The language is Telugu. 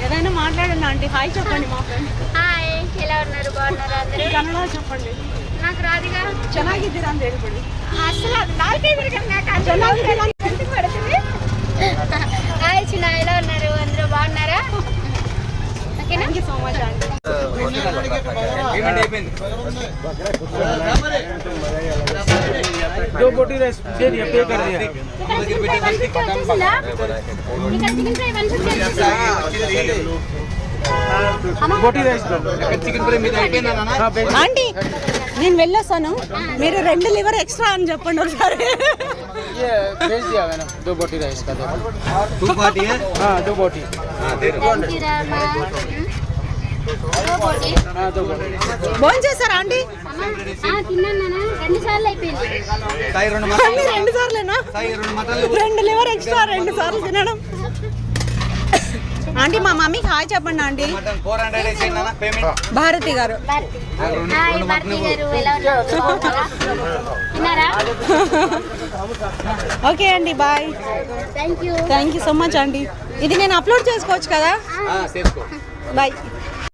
ఏదైనా మాట్లాడండి ఆంటీ. హాయ్ చెప్పండి మా ఫ్రెండ్. ಹಾಯ್, ఎలా ఉన్నారు? బాగున్నారా అందరూ? కన్నడ చెప్పండి. నాకు రాదుగా. ಚೆನ್ನಾಗಿದ್ದೀರಾ ಅಂತ ಹೇಳ್ಬಿಡಿ. అసలు అది నాకేదిరి కన్నా ಚೆನ್ನಾಗಿದ್ದೀరా ఎందుకు పడుతుంది? హాయ్ చిన్న, ఎలా ఉన్నారు? అందరూ బాగున్నారా? ఓకేనా? Thank you so much aunty. दो बोटी राइस दे दिया, पे कर दिया। बोटी राइस चिकन फ्राई మీద అయిపోయిందా నాన్న? ఆంటీ నేను వెళ్ళొస్తాను, మీరు 2 లివర్ ఎక్స్ట్రా అని చెప్పండి ఒకసారి. ये भेज दिया मैंने, 2 बोटी राइस का दे। 2 बोटी है? हां 2 बोटी। हां दे दो। 2 बोटी। భోజనం చేశారా ఆంటీ? తిన్నాను నాన్న, 2 సార్లు అయిపోయింది. సాయి 2 అన్ని 2 సార్లేనా? సాయి 2 మటన్లు 2 లివర్ ఎక్స్ట్రా 2 సార్లు తినడం. ఆంటీ మా మమ్మీకి హాయ్ చెప్పండి ఆంటీ. మటన్ 400 వేసేయండి నాన్న పేమెంట్. భారతి గారు. హాయ్ భారతి గారు, ఎలా ఉన్నారు? తిన్నారా? ఓకే అండి, bye. Thank you. Thank you so much aunty. ఇది నేను అప్లోడ్ చేసుకోవచ్చు కదా? చేసుకో. బాయ్.